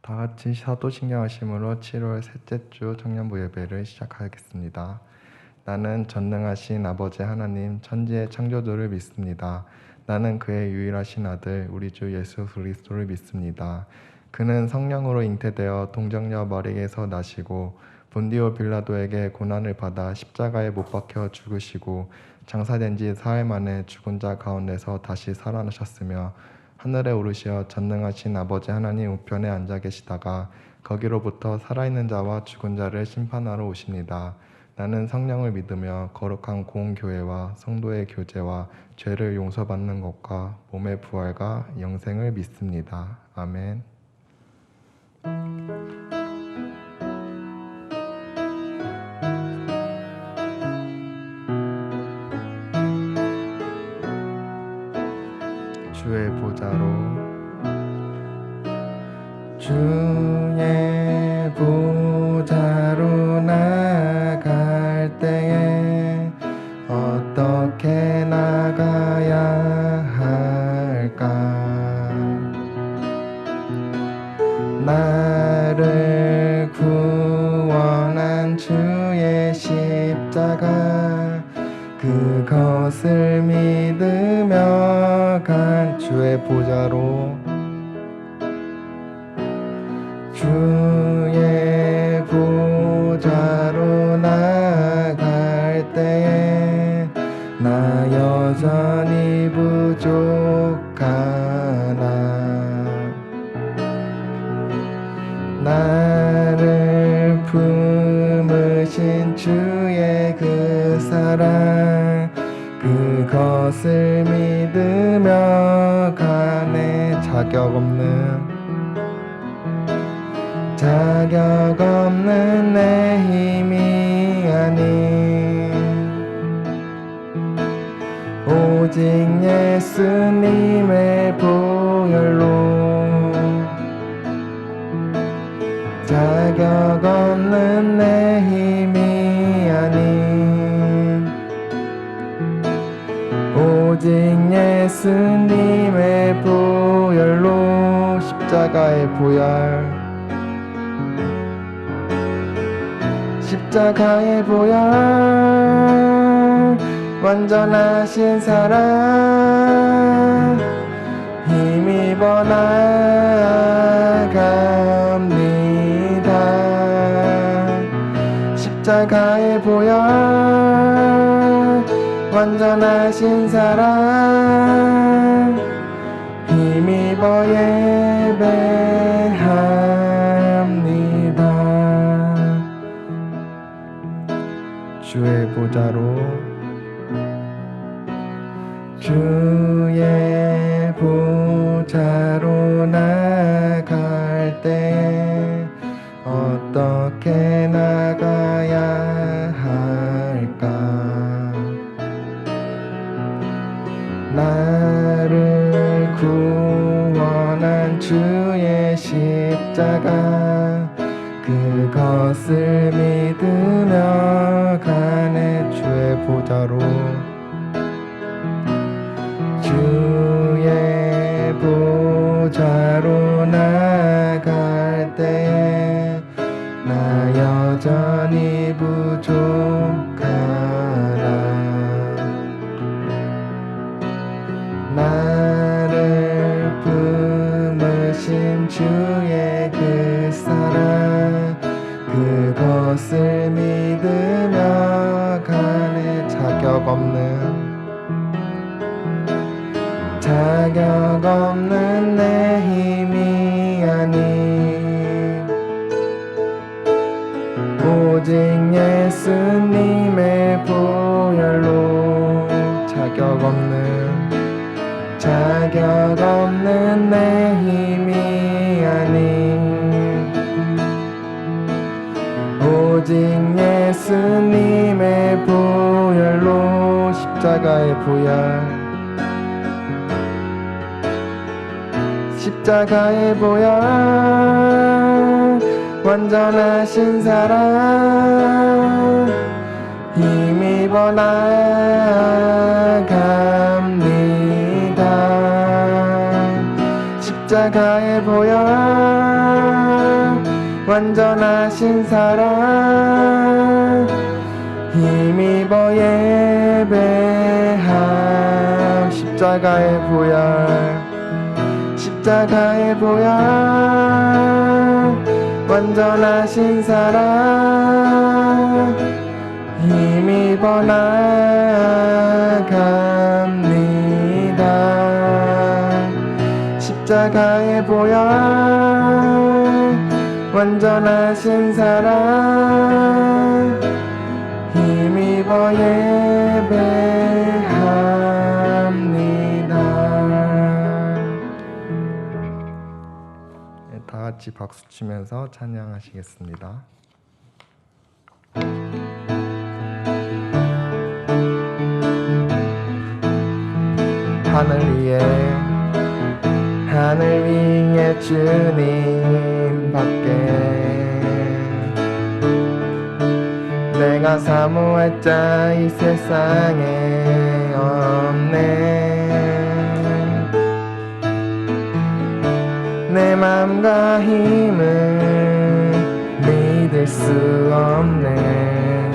다 같이 사도신경하심으로 7월 셋째 주 청년부 예배를 시작하겠습니다. 나는 전능하신 아버지 하나님 천지의 창조주를 믿습니다. 나는 그의 유일하신 아들 우리 주 예수 그리스도를 믿습니다. 그는 성령으로 잉태되어 동정녀 마리에서 나시고 본디오 빌라도에게 고난을 받아 십자가에 못 박혀 죽으시고 장사된 지 사흘 만에 죽은 자 가운데서 다시 살아나셨으며 하늘에 오르시어 전능하신 아버지 하나님 우편에 앉아 계시다가 거기로부터 살아있는 자와 죽은 자를 심판하러 오십니다. 나는 성령을 믿으며 거룩한 공교회와 성도의 교제와 죄를 용서받는 것과 몸의 부활과 영생을 믿습니다. 아멘. 주의 보좌로 주의 보좌로 나갈 때에 어떻게 나가야 할까? 나를 구원한 주의 십자가 그것을 믿으며 간 주의 보좌로 주의 보좌로 나갈 때에 나 여전히 부족하나 나를 품으신 주의 그 사랑 그것을 믿으며 가네 자격 없는 내 힘이 아닌 오직 예수님의 보혈로 자격 없는 내 힘이 아닌 오직 예수님의 보혈로 십자가의 보혈 십자가의 보혈 완전하신 사랑 힘입어 나갑니다. 십자가의 보혈 완전하신 사랑 힘입어 예배합니다. 주의 보좌로 주의 보좌로 나갈 때 어떻게 나가야 할까? 나를 구원한 주의 십자가 그것을 믿으며 가네 주의 보좌로 주의 보좌로 나갈 때 나 여전히 부족하나 나를 품으신 주의 그 사랑 그것을 믿으며 가네 자격 없는 내 힘이 아닌 오직 예수님의 보혈로 자격 없는 내 힘이 아닌 오직 예수님의 보혈로 십자가의 보혈 십자가의 보혈 완전하신 사랑 힘입어 나갑니다. 십자가의 보혈 완전하신 사랑 힘입어 예배함 십자가의 보혈 십자가의 보혈 완전하신 사랑 힘입어 나갑니다 십자가의 보혈 완전하신 사랑 힘입어 예배합니다. 다 같이 박수 치면서 찬양하시겠습니다. 하늘 위에 주님 밖에 내가 사모할 자 이 세상에 없네 내 맘과 힘을 믿을 수 없네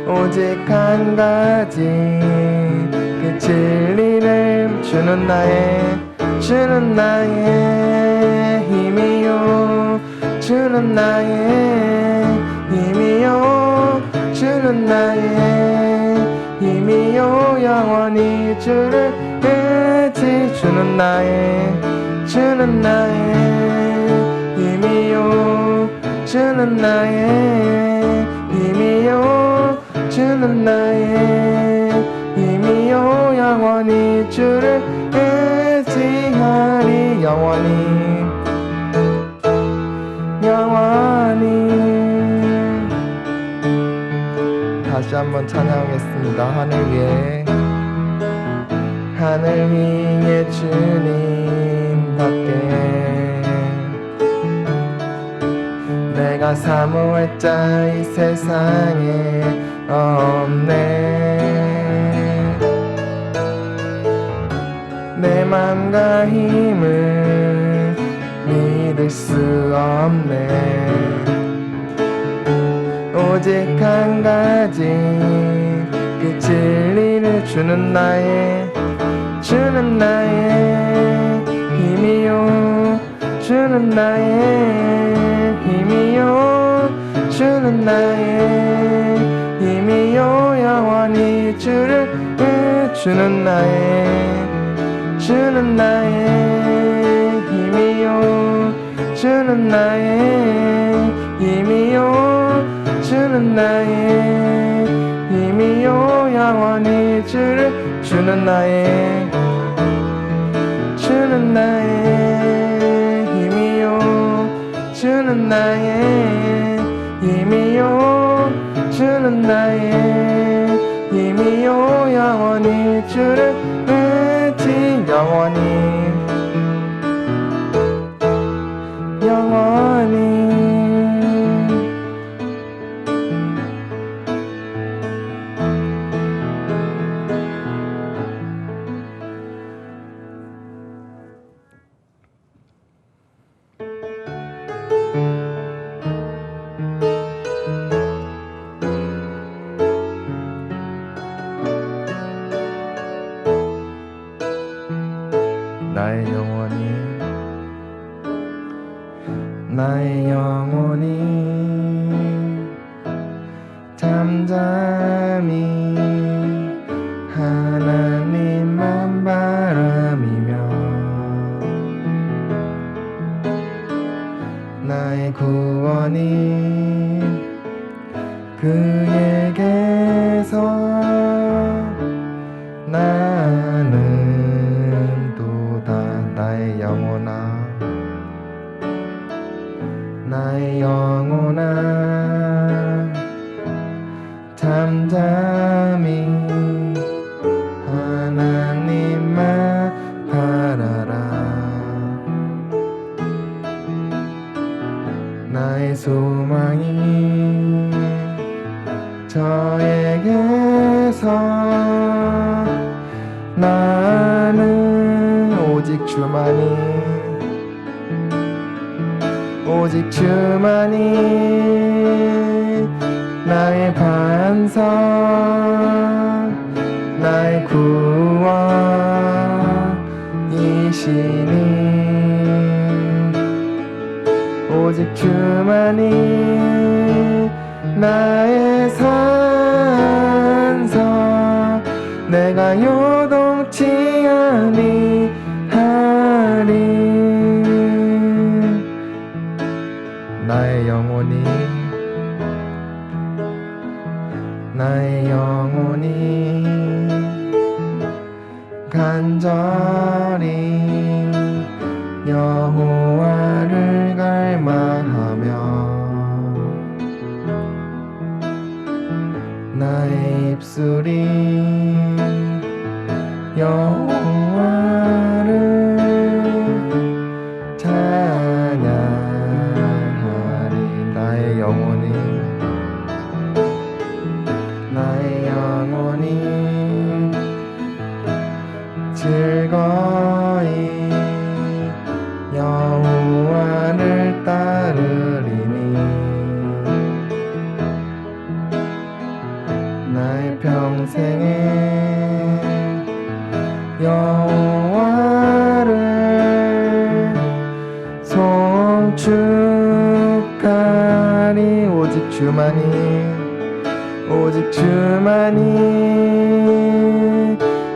오직 한 가지 그 진리를 주는 나의 힘이요 주는 나의 힘이요 주는 나의 힘이요 영원히 주를 의지 주는 나의 힘이요 주는 나의 힘이요 주는 나의 힘이요 영원히 주를 의지하리 영원히 다시 한번 찬양하겠습니다. 하늘 위에 주님 밖에 내가 사모할 자 이 세상에 없네 내 맘과 힘을 믿을 수 없네 오직 한 가지 그 진리를 주는 나의 힘이요 주는 나의 힘이요 주는 나의 힘이요 영원히 주를 주는 나의 힘이요 주는 나의 힘이요 주는 나의 힘이요 영원히 주를 주는 나의 힘이요 주는 나의 힘이요 주는 나의 힘이요 영원히 주를 의지 영원히 나의 영혼이 잠잠히 하나님만 바라미며 나의 구원이 그에게서 나는 도다 나의 영혼아 잠잠히 하나님만 바라라 나의 소망이 저에게서 나는 오직 주만이 오직 주만이 나의 반석, 나의 구원이시니 오직 주만이 나의 산석, 내가 요동치 아니하리. 나의 영혼이 간절히 여호와를 갈망하며 나의 입술이 여호와를 찬양하리. 나의 영혼이 즐거이 여호와를 따르리니 나의 평생에 여호와를 송축하리. 오직 주만이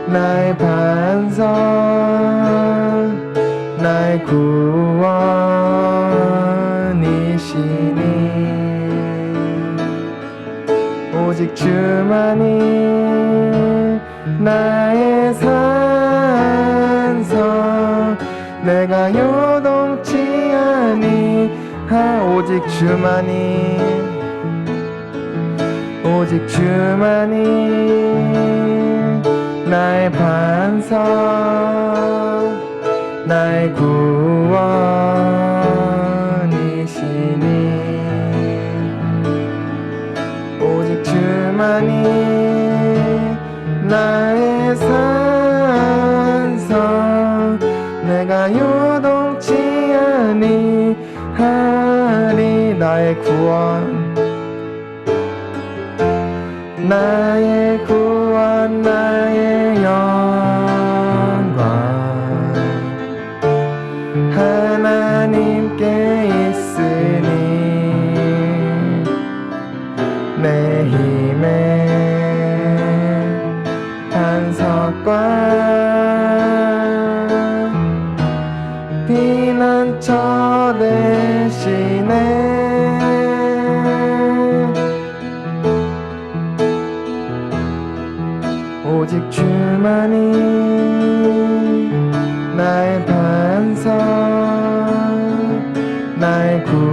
나의 반석, 나의 구원이시니 오직 주만이 나의 산석, 내가 요동치 아니하. 오직 주만이 나의 반석, 나의 구원이시니 오직 주만이 나의 산석, 내가 요동치 아니하리. 나의 구원, 나의 영광 하나님께 있으니 내 힘의 반석과 피난처 되시네. 오직 주만이 나의 반석, 나의 구원이시니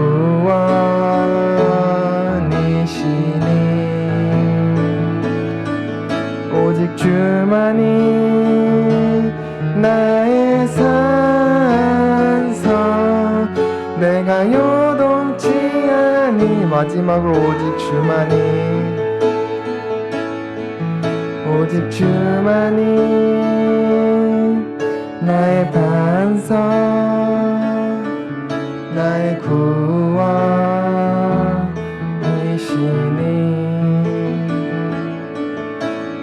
오직 주만이 나의 산석, 내가 요동치 아니. 마지막으로 오직 주만이 나의 반석, 나의 구원이시니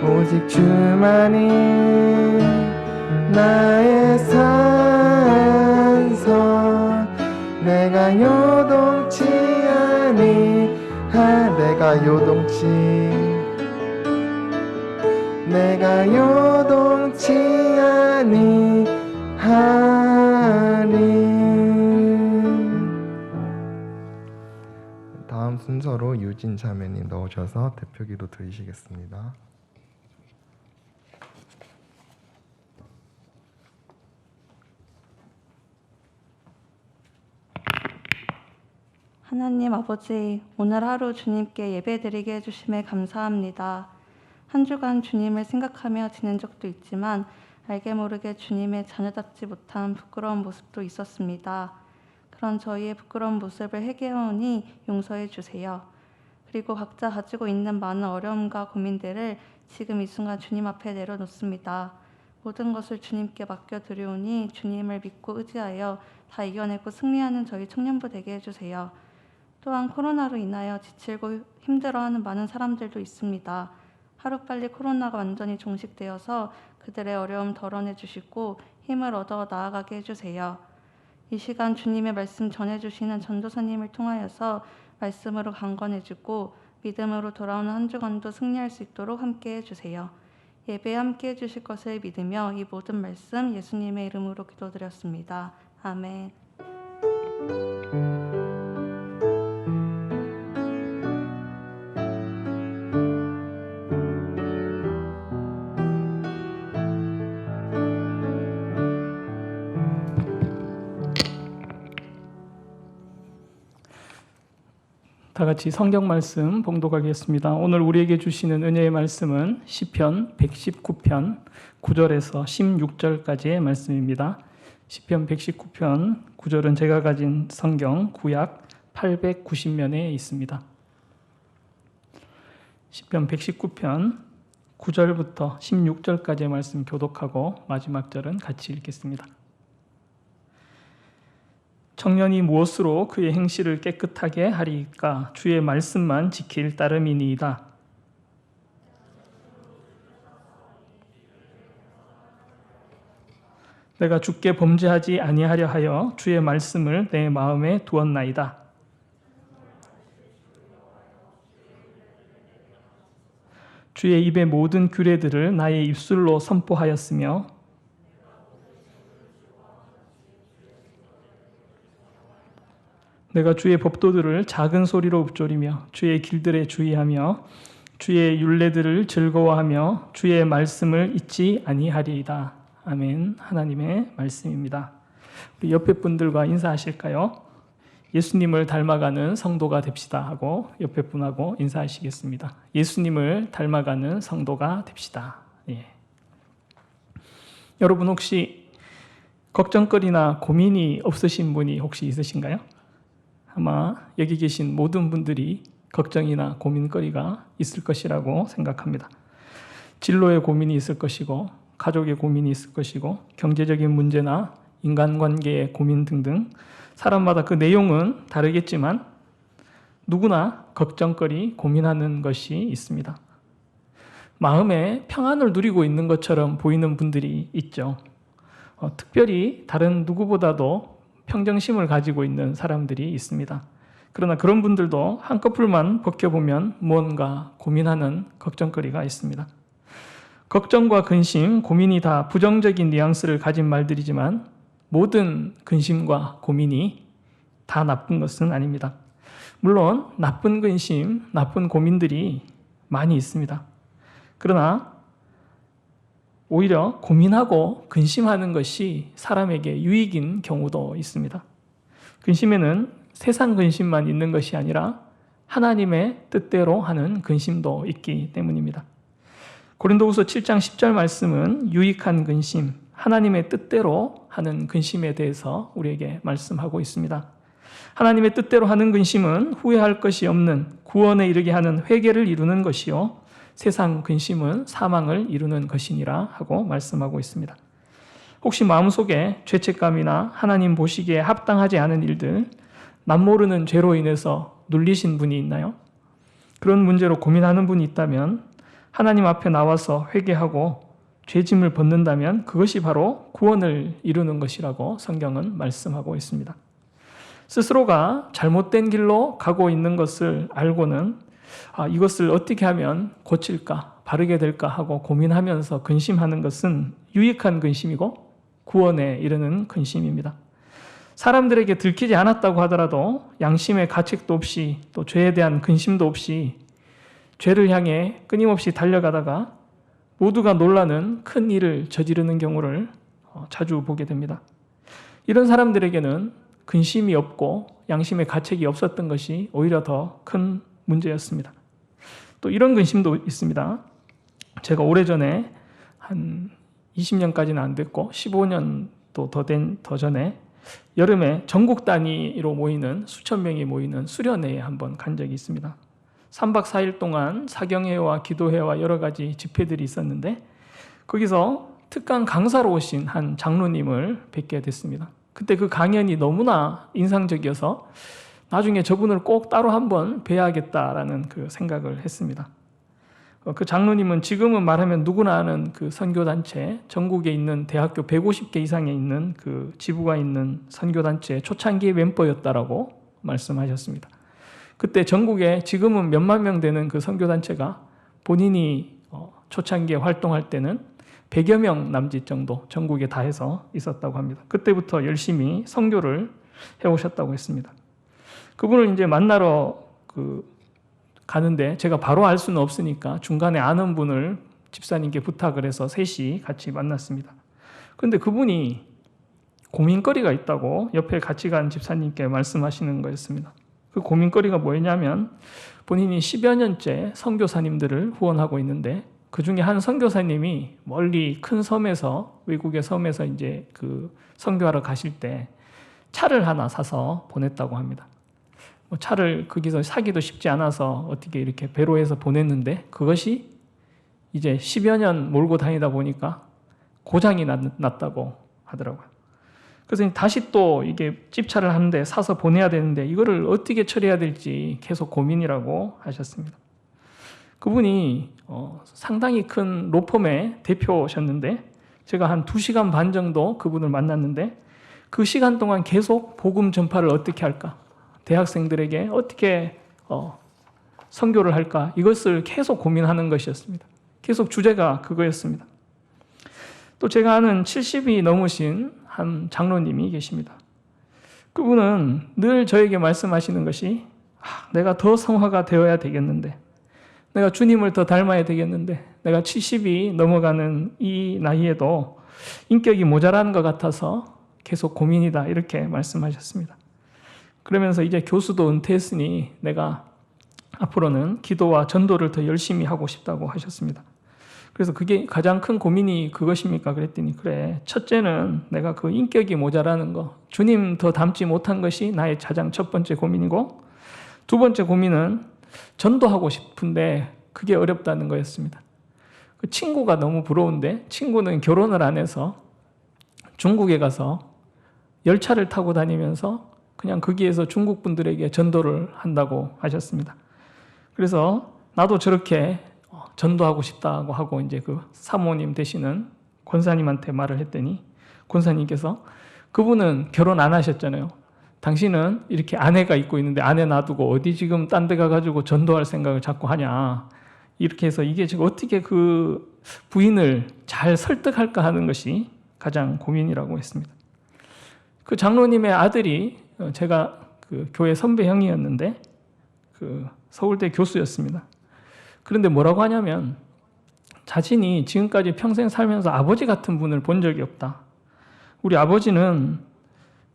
오직 주만이 나의 산석, 내가 요동치 아니하. 내가 요동치 아니하리. 다음 순서로 유진 자매님 넣으셔서 대표기도 드리시겠습니다. 하나님 아버지, 오늘 하루 주님께 예배드리게 해주심에 감사합니다. 한 주간 주님을 생각하며 지낸 적도 있지만 알게 모르게 주님의 자녀답지 못한 부끄러운 모습도 있었습니다. 그런 저희의 부끄러운 모습을 회개하오니 용서해 주세요. 그리고 각자 가지고 있는 많은 어려움과 고민들을 지금 이 순간 주님 앞에 내려놓습니다. 모든 것을 주님께 맡겨드리오니 주님을 믿고 의지하여 다 이겨내고 승리하는 저희 청년부 되게 해주세요. 또한 코로나로 인하여 지치고 힘들어하는 많은 사람들도 있습니다. 하루빨리 코로나가 완전히 종식되어서 그들의 어려움 덜어내 주시고 힘을 얻어 나아가게 해주세요. 이 시간 주님의 말씀 전해주시는 전도사님을 통하여서 말씀으로 강건해지고 믿음으로 돌아오는 한 주간도 승리할 수 있도록 함께 해주세요. 예배에 함께 해주실 것을 믿으며 이 모든 말씀 예수님의 이름으로 기도드렸습니다. 아멘. 다 같이 성경 말씀 봉독하겠습니다. 오늘 우리에게 주시는 은혜의 말씀은 시편 119편 9절에서 16절까지의 말씀입니다. 시편 119편 9절은 제가 가진 성경 구약 890면에 있습니다. 시편 119편 9절부터 16절까지의 말씀 교독하고 마지막 절은 같이 읽겠습니다. 청년이 무엇으로 그의 행실을 깨끗하게 하리까? 주의 말씀만 지킬 따름이니이다. 내가 주께 범죄하지 아니하려 하여 주의 말씀을 내 마음에 두었나이다. 주의 입의 모든 규례들을 나의 입술로 선포하였으며 내가 주의 법도들을 작은 소리로 읊조리며 주의 길들에 주의하며 주의 율례들을 즐거워하며 주의 말씀을 잊지 아니하리이다. 아멘. 하나님의 말씀입니다. 우리 옆에 분들과 인사하실까요? 예수님을 닮아가는 성도가 됩시다 하고 옆에 분하고 인사하시겠습니다. 예수님을 닮아가는 성도가 됩시다. 예. 여러분 혹시 걱정거리나 고민이 없으신 분이 혹시 있으신가요? 아마 여기 계신 모든 분들이 걱정이나 고민거리가 있을 것이라고 생각합니다. 진로의 고민이 있을 것이고 가족의 고민이 있을 것이고 경제적인 문제나 인간관계의 고민 등등 사람마다 그 내용은 다르겠지만 누구나 걱정거리, 고민하는 것이 있습니다. 마음에 평안을 누리고 있는 것처럼 보이는 분들이 있죠. 특별히 다른 누구보다도 평정심을 가지고 있는 사람들이 있습니다. 그러나 그런 분들도 한꺼풀만 벗겨보면 무언가 고민하는 걱정거리가 있습니다. 걱정과 근심, 고민이 다 부정적인 뉘앙스를 가진 말들이지만 모든 근심과 고민이 다 나쁜 것은 아닙니다. 물론 나쁜 근심, 나쁜 고민들이 많이 있습니다. 그러나 오히려 고민하고 근심하는 것이 사람에게 유익인 경우도 있습니다. 근심에는 세상 근심만 있는 것이 아니라 하나님의 뜻대로 하는 근심도 있기 때문입니다. 고린도후서 7장 10절 말씀은 유익한 근심, 하나님의 뜻대로 하는 근심에 대해서 우리에게 말씀하고 있습니다. 하나님의 뜻대로 하는 근심은 후회할 것이 없는 구원에 이르게 하는 회개를 이루는 것이요 세상 근심은 사망을 이루는 것이니라 하고 말씀하고 있습니다. 혹시 마음속에 죄책감이나 하나님 보시기에 합당하지 않은 일들, 남모르는 죄로 인해서 눌리신 분이 있나요? 그런 문제로 고민하는 분이 있다면 하나님 앞에 나와서 회개하고 죄짐을 벗는다면 그것이 바로 구원을 이루는 것이라고 성경은 말씀하고 있습니다. 스스로가 잘못된 길로 가고 있는 것을 알고는 이것을 어떻게 하면 고칠까, 바르게 될까 하고 고민하면서 근심하는 것은 유익한 근심이고 구원에 이르는 근심입니다. 사람들에게 들키지 않았다고 하더라도 양심의 가책도 없이 또 죄에 대한 근심도 없이 죄를 향해 끊임없이 달려가다가 모두가 놀라는 큰 일을 저지르는 경우를 자주 보게 됩니다. 이런 사람들에게는 근심이 없고 양심의 가책이 없었던 것이 오히려 더 큰 문제였습니다. 또 이런 근심도 있습니다. 제가 오래전에 한 20년까지는 안 됐고 15년도 더 전에 여름에 전국 단위로 모이는 수천 명이 모이는 수련회에 한번 간 적이 있습니다. 3박 4일 동안 사경회와 기도회와 여러 가지 집회들이 있었는데 거기서 특강 강사로 오신 한 장로님을 뵙게 됐습니다. 그때 그 강연이 너무나 인상적이어서 나중에 저분을 꼭 따로 한번 뵈야겠다라는 그 생각을 했습니다. 그 장로님은 지금은 말하면 누구나 아는 그 선교단체, 전국에 있는 대학교 150개 이상에 있는 그 지부가 있는 선교단체 초창기 멤버였다라고 말씀하셨습니다. 그때 전국에 지금은 몇만 명 되는 그 선교단체가 본인이 초창기에 활동할 때는 100여 명 남짓 정도 전국에 다 해서 있었다고 합니다. 그때부터 열심히 선교를 해오셨다고 했습니다. 그분을 이제 만나러 가는데 제가 바로 알 수는 없으니까 중간에 아는 분을 집사님께 부탁을 해서 셋이 같이 만났습니다. 그런데 그분이 고민거리가 있다고 옆에 같이 간 집사님께 말씀하시는 거였습니다. 그 고민거리가 뭐였냐면 본인이 10여 년째 선교사님들을 후원하고 있는데 그 중에 한 선교사님이 멀리 큰 섬에서 외국의 섬에서 이제 그 선교하러 가실 때 차를 하나 사서 보냈다고 합니다. 차를 거기서 사기도 쉽지 않아서 어떻게 이렇게 배로 해서 보냈는데 그것이 이제 10여 년 몰고 다니다 보니까 고장이 났다고 하더라고요. 그래서 다시 또 이게 집차를 하는데 사서 보내야 되는데 이거를 어떻게 처리해야 될지 계속 고민이라고 하셨습니다. 그분이 상당히 큰 로펌의 대표셨는데 제가 한 2시간 반 정도 그분을 만났는데 그 시간 동안 계속 복음 전파를 어떻게 할까? 대학생들에게 어떻게 선교를 할까? 이것을 계속 고민하는 것이었습니다. 계속 주제가 그거였습니다. 또 제가 아는 70이 넘으신 한 장로님이 계십니다. 그분은 늘 저에게 말씀하시는 것이 내가 더 성화가 되어야 되겠는데 내가 주님을 더 닮아야 되겠는데 내가 70이 넘어가는 이 나이에도 인격이 모자라는 것 같아서 계속 고민이다 이렇게 말씀하셨습니다. 그러면서 이제 교수도 은퇴했으니 내가 앞으로는 기도와 전도를 더 열심히 하고 싶다고 하셨습니다. 그래서 그게 가장 큰 고민이 그것입니까? 그랬더니 그래, 첫째는 내가 그 인격이 모자라는 거, 주님 더 닮지 못한 것이 나의 가장 첫 번째 고민이고 두 번째 고민은 전도하고 싶은데 그게 어렵다는 거였습니다. 그 친구가 너무 부러운데 친구는 결혼을 안 해서 중국에 가서 열차를 타고 다니면서 그냥 거기에서 중국 분들에게 전도를 한다고 하셨습니다. 그래서 나도 저렇게 전도하고 싶다고 하고 이제 그 사모님 되시는 권사님한테 말을 했더니 권사님께서 그분은 결혼 안 하셨잖아요. 당신은 이렇게 아내가 있고 있는데 아내 놔두고 어디 지금 딴 데 가가지고 전도할 생각을 자꾸 하냐. 이렇게 해서 이게 지금 어떻게 그 부인을 잘 설득할까 하는 것이 가장 고민이라고 했습니다. 그 장로님의 아들이 제가 그 교회 선배 형이었는데 그 서울대 교수였습니다. 그런데 뭐라고 하냐면 자신이 지금까지 평생 살면서 아버지 같은 분을 본 적이 없다. 우리 아버지는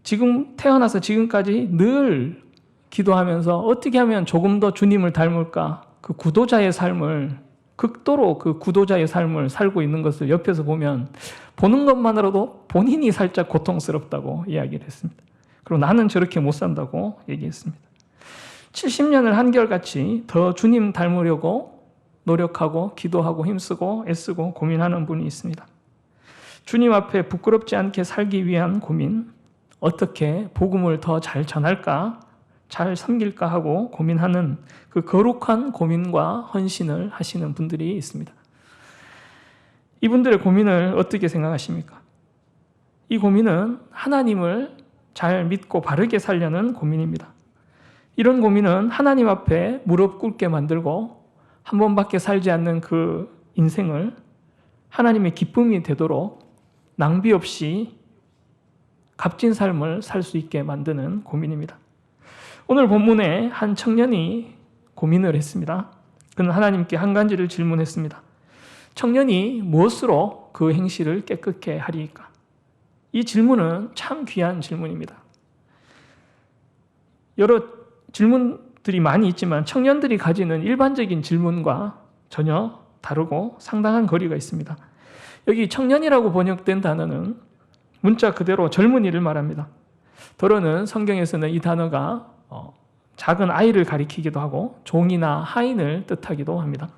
지금 태어나서 지금까지 늘 기도하면서 어떻게 하면 조금 더 주님을 닮을까? 그 구도자의 삶을 극도로 그 구도자의 삶을 살고 있는 것을 옆에서 보면 보는 것만으로도 본인이 살짝 고통스럽다고 이야기를 했습니다. 그리고 나는 저렇게 못 산다고 얘기했습니다. 70년을 한결같이 더 주님 닮으려고 노력하고 기도하고 힘쓰고 애쓰고 고민하는 분이 있습니다. 주님 앞에 부끄럽지 않게 살기 위한 고민, 어떻게 복음을 더 잘 전할까, 잘 섬길까 하고 고민하는 그 거룩한 고민과 헌신을 하시는 분들이 있습니다. 이분들의 고민을 어떻게 생각하십니까? 이 고민은 하나님을 잘 믿고 바르게 살려는 고민입니다. 이런 고민은 하나님 앞에 무릎 꿇게 만들고 한 번밖에 살지 않는 그 인생을 하나님의 기쁨이 되도록 낭비 없이 값진 삶을 살 수 있게 만드는 고민입니다. 오늘 본문에 한 청년이 고민을 했습니다. 그는 하나님께 한 가지를 질문했습니다. 청년이 무엇으로 그 행실을 깨끗게 하리이까? 이 질문은 참 귀한 질문입니다. 여러 질문들이 많이 있지만 청년들이 가지는 일반적인 질문과 전혀 다르고 상당한 거리가 있습니다. 여기 청년이라고 번역된 단어는 문자 그대로 젊은이를 말합니다. 더러는 성경에서는 이 단어가 작은 아이를 가리키기도 하고 종이나 하인을 뜻하기도 합니다.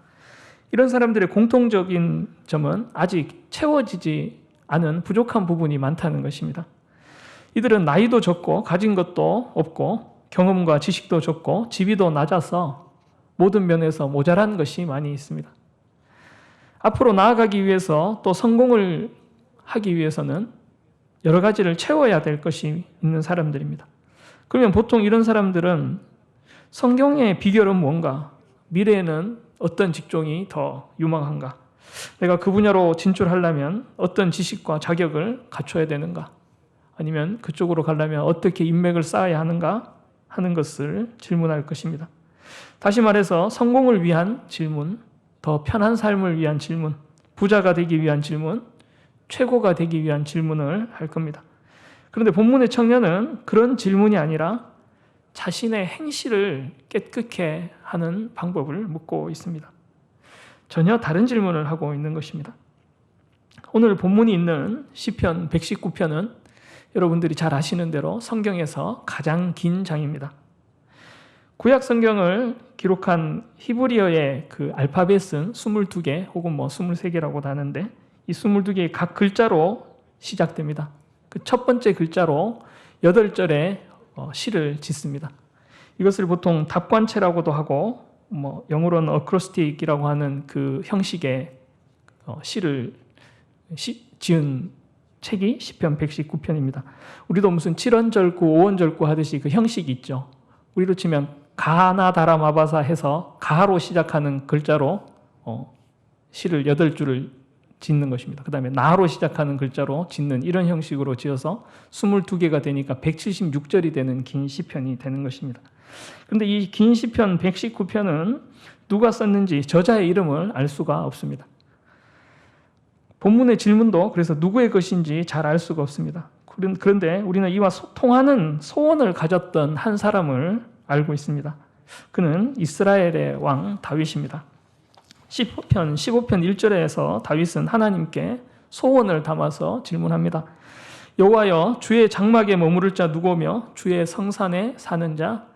이런 사람들의 공통적인 점은 아직 채워지지 않은 부족한 부분이 많다는 것입니다. 이들은 나이도 적고 가진 것도 없고 경험과 지식도 적고 지위도 낮아서 모든 면에서 모자란 것이 많이 있습니다. 앞으로 나아가기 위해서 또 성공을 하기 위해서는 여러 가지를 채워야 될 것이 있는 사람들입니다. 그러면 보통 이런 사람들은 성경의 비결은 뭔가? 미래에는 어떤 직종이 더 유망한가? 내가 그 분야로 진출하려면 어떤 지식과 자격을 갖춰야 되는가? 아니면 그쪽으로 가려면 어떻게 인맥을 쌓아야 하는가? 하는 것을 질문할 것입니다. 다시 말해서 성공을 위한 질문, 더 편한 삶을 위한 질문, 부자가 되기 위한 질문, 최고가 되기 위한 질문을 할 겁니다. 그런데 본문의 청년은 그런 질문이 아니라 자신의 행실을 깨끗게 하는 방법을 묻고 있습니다. 전혀 다른 질문을 하고 있는 것입니다. 오늘 본문이 있는 시편 119편은 여러분들이 잘 아시는 대로 성경에서 가장 긴 장입니다. 구약 성경을 기록한 히브리어의 그 알파벳은 22개 혹은 23개라고도 하는데 이 22개의 각 글자로 시작됩니다. 그 첫 번째 글자로 8절의 시를 짓습니다. 이것을 보통 답관체라고도 하고 영어로는 어크로스틱이라고 하는 그 형식의 시를 지은 책이 시편 119편입니다. 우리도 무슨 7원절구, 5원절구 하듯이 그 형식이 있죠. 우리로 치면 가나다라마바사 해서 가로 시작하는 글자로 시를 8줄을 짓는 것입니다. 그 다음에 나로 시작하는 글자로 짓는 이런 형식으로 지어서 22개가 되니까 176절이 되는 긴 시편이 되는 것입니다. 그런데 이 긴 시편 119편은 누가 썼는지 저자의 이름을 알 수가 없습니다. 본문의 질문도 그래서 누구의 것인지 잘 알 수가 없습니다. 그런데 우리는 이와 소통하는 소원을 가졌던 한 사람을 알고 있습니다. 그는 이스라엘의 왕 다윗입니다. 시편 15편 1절에서 다윗은 하나님께 소원을 담아서 질문합니다. 여호와여, 주의 장막에 머무를 자 누구오며 주의 성산에 사는 자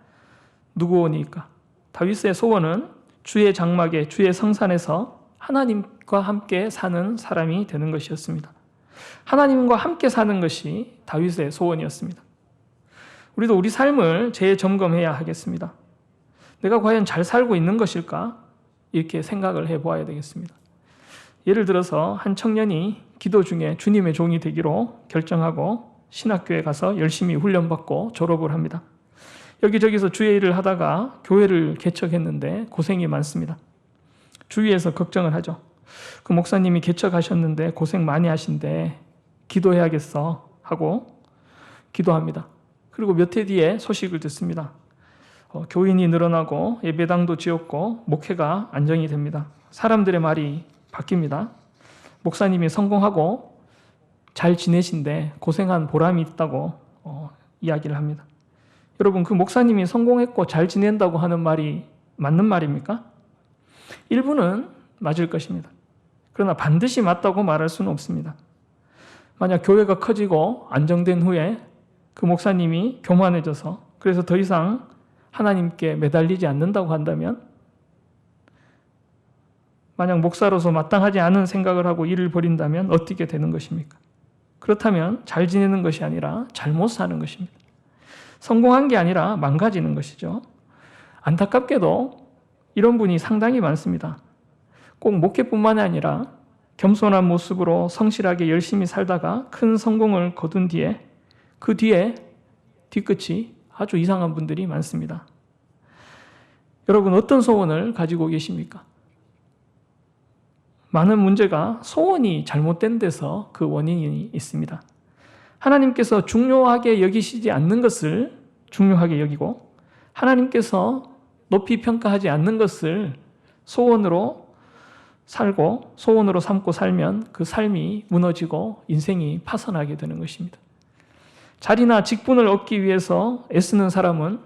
누구오니까? 다윗의 소원은 주의 장막에 주의 성산에서 하나님과 함께 사는 사람이 되는 것이었습니다. 하나님과 함께 사는 것이 다윗의 소원이었습니다. 우리도 우리 삶을 재점검해야 하겠습니다. 내가 과연 잘 살고 있는 것일까? 이렇게 생각을 해보아야 되겠습니다. 예를 들어서 한 청년이 기도 중에 주님의 종이 되기로 결정하고 신학교에 가서 열심히 훈련받고 졸업을 합니다. 여기저기서 주의 일을 하다가 교회를 개척했는데 고생이 많습니다. 주위에서 걱정을 하죠. 그 목사님이 개척하셨는데 고생 많이 하신데 기도해야겠어 하고 기도합니다. 그리고 몇 해 뒤에 소식을 듣습니다. 교인이 늘어나고 예배당도 지었고 목회가 안정이 됩니다. 사람들의 말이 바뀝니다. 목사님이 성공하고 잘 지내신데 고생한 보람이 있다고 이야기를 합니다. 여러분, 그 목사님이 성공했고 잘 지낸다고 하는 말이 맞는 말입니까? 일부는 맞을 것입니다. 그러나 반드시 맞다고 말할 수는 없습니다. 만약 교회가 커지고 안정된 후에 그 목사님이 교만해져서 그래서 더 이상 하나님께 매달리지 않는다고 한다면, 만약 목사로서 마땅하지 않은 생각을 하고 일을 벌인다면 어떻게 되는 것입니까? 그렇다면 잘 지내는 것이 아니라 잘못 사는 것입니다. 성공한 게 아니라 망가지는 것이죠. 안타깝게도 이런 분이 상당히 많습니다. 꼭 목회뿐만이 아니라 겸손한 모습으로 성실하게 열심히 살다가 큰 성공을 거둔 뒤에 그 뒤에 뒤끝이 아주 이상한 분들이 많습니다. 여러분, 어떤 소원을 가지고 계십니까? 많은 문제가 소원이 잘못된 데서 그 원인이 있습니다. 하나님께서 중요하게 여기시지 않는 것을 중요하게 여기고 하나님께서 높이 평가하지 않는 것을 소원으로 살고 소원으로 삼고 살면 그 삶이 무너지고 인생이 파산하게 되는 것입니다. 자리나 직분을 얻기 위해서 애쓰는 사람은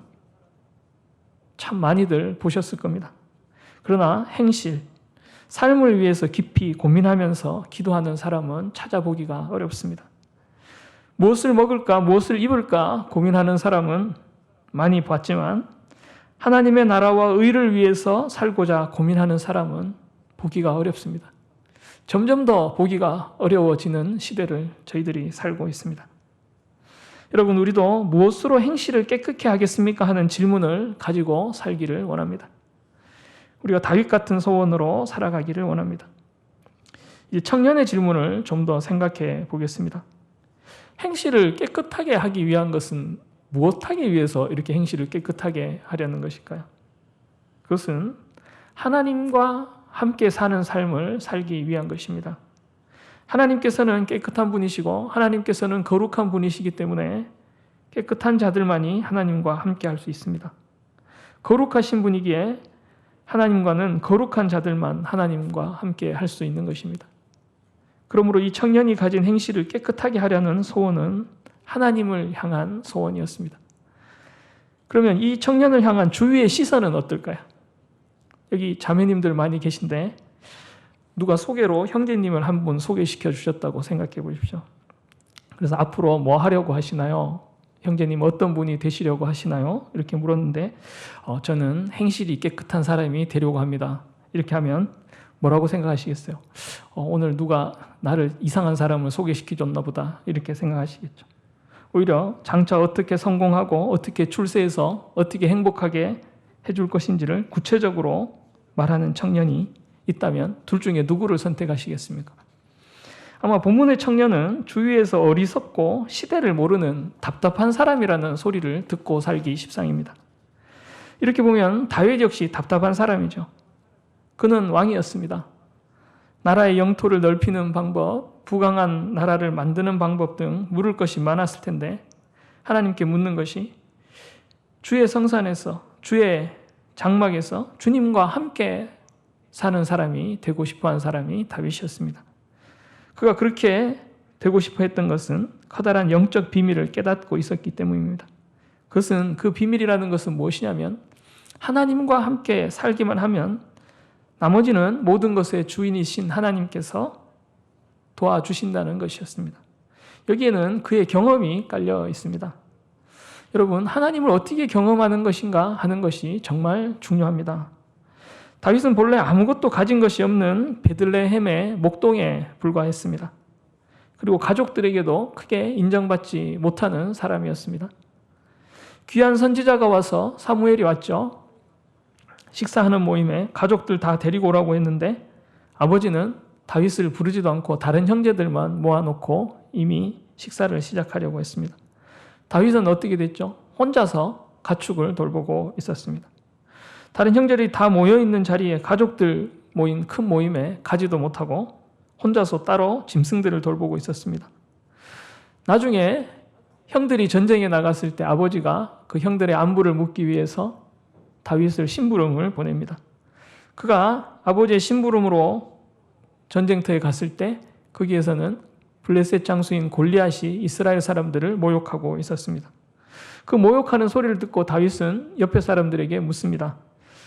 참 많이들 보셨을 겁니다. 그러나 행실, 삶을 위해서 깊이 고민하면서 기도하는 사람은 찾아보기가 어렵습니다. 무엇을 먹을까, 무엇을 입을까 고민하는 사람은 많이 봤지만 하나님의 나라와 의를 위해서 살고자 고민하는 사람은 보기가 어렵습니다. 점점 더 보기가 어려워지는 시대를 저희들이 살고 있습니다. 여러분, 우리도 무엇으로 행실을 깨끗게 하겠습니까? 하는 질문을 가지고 살기를 원합니다. 우리가 다윗 같은 소원으로 살아가기를 원합니다. 이 청년의 질문을 좀 더 생각해 보겠습니다. 행실을 깨끗하게 하기 위한 것은 무엇하기 위해서 이렇게 행실을 깨끗하게 하려는 것일까요? 그것은 하나님과 함께 사는 삶을 살기 위한 것입니다. 하나님께서는 깨끗한 분이시고 하나님께서는 거룩한 분이시기 때문에 깨끗한 자들만이 하나님과 함께 할 수 있습니다. 거룩하신 분이기에 하나님과는 거룩한 자들만 하나님과 함께 할 수 있는 것입니다. 그러므로 이 청년이 가진 행실을 깨끗하게 하려는 소원은 하나님을 향한 소원이었습니다. 그러면 이 청년을 향한 주위의 시선은 어떨까요? 여기 자매님들 많이 계신데 누가 소개로 형제님을 한 분 소개시켜 주셨다고 생각해 보십시오. 그래서 앞으로 뭐 하려고 하시나요? 형제님 어떤 분이 되시려고 하시나요? 이렇게 물었는데 저는 행실이 깨끗한 사람이 되려고 합니다. 이렇게 하면 뭐라고 생각하시겠어요? 오늘 누가 나를 이상한 사람을 소개시켜 줬나 보다 이렇게 생각하시겠죠. 오히려 장차 어떻게 성공하고 어떻게 출세해서 어떻게 행복하게 해줄 것인지를 구체적으로 말하는 청년이 있다면 둘 중에 누구를 선택하시겠습니까? 아마 본문의 청년은 주위에서 어리석고 시대를 모르는 답답한 사람이라는 소리를 듣고 살기 십상입니다. 이렇게 보면 다윗 역시 답답한 사람이죠. 그는 왕이었습니다. 나라의 영토를 넓히는 방법, 부강한 나라를 만드는 방법 등 물을 것이 많았을 텐데 하나님께 묻는 것이 주의 성산에서 주의 장막에서 주님과 함께 사는 사람이 되고 싶어한 사람이 다윗이었습니다. 그가 그렇게 되고 싶어 했던 것은 커다란 영적 비밀을 깨닫고 있었기 때문입니다. 그것은 그 비밀이라는 것은 무엇이냐면 하나님과 함께 살기만 하면 나머지는 모든 것의 주인이신 하나님께서 도와주신다는 것이었습니다. 여기에는 그의 경험이 깔려 있습니다. 여러분, 하나님을 어떻게 경험하는 것인가 하는 것이 정말 중요합니다. 다윗은 본래 아무것도 가진 것이 없는 베들레헴의 목동에 불과했습니다. 그리고 가족들에게도 크게 인정받지 못하는 사람이었습니다. 귀한 선지자가 와서 사무엘이 왔죠. 식사하는 모임에 가족들 다 데리고 오라고 했는데 아버지는 다윗을 부르지도 않고 다른 형제들만 모아놓고 이미 식사를 시작하려고 했습니다. 다윗은 어떻게 됐죠? 혼자서 가축을 돌보고 있었습니다. 다른 형제들이 다 모여있는 자리에 가족들 모인 큰 모임에 가지도 못하고 혼자서 따로 짐승들을 돌보고 있었습니다. 나중에 형들이 전쟁에 나갔을 때 아버지가 그 형들의 안부를 묻기 위해서 다윗을 심부름을 보냅니다. 그가 아버지의 심부름으로 전쟁터에 갔을 때 거기에서는 블레셋 장수인 골리앗이 이스라엘 사람들을 모욕하고 있었습니다. 그 모욕하는 소리를 듣고 다윗은 옆에 사람들에게 묻습니다.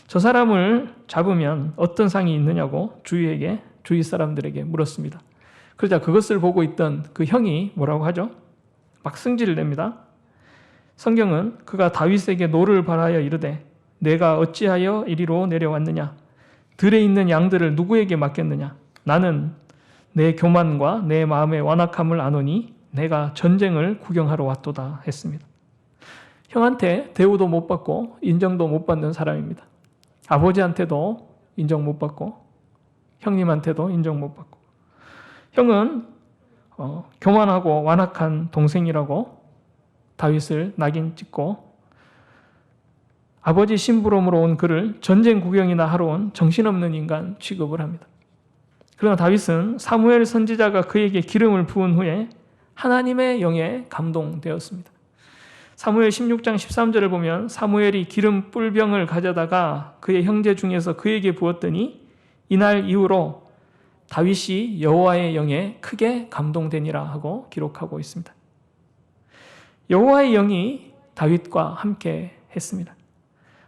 저 사람을 잡으면 어떤 상이 있느냐고 주위 사람들에게 물었습니다. 그러자 그것을 보고 있던 그 형이 뭐라고 하죠? 막 승질을 냅니다. 성경은 그가 다윗에게 노를 발하여 이르되 내가 어찌하여 이리로 내려왔느냐? 들에 있는 양들을 누구에게 맡겼느냐? 나는 내 교만과 내 마음의 완악함을 아노니 내가 전쟁을 구경하러 왔도다 했습니다. 형한테 대우도 못 받고 인정도 못 받는 사람입니다. 아버지한테도 인정 못 받고 형님한테도 인정 못 받고 형은 교만하고 완악한 동생이라고 다윗을 낙인 찍고 아버지 심부름으로 온 그를 전쟁 구경이나 하러 온 정신없는 인간 취급을 합니다. 그러나 다윗은 사무엘 선지자가 그에게 기름을 부은 후에 하나님의 영에 감동되었습니다. 사무엘 16장 13절을 보면 사무엘이 기름 뿔병을 가져다가 그의 형제 중에서 그에게 부었더니 이날 이후로 다윗이 여호와의 영에 크게 감동되니라 하고 기록하고 있습니다. 여호와의 영이 다윗과 함께 했습니다.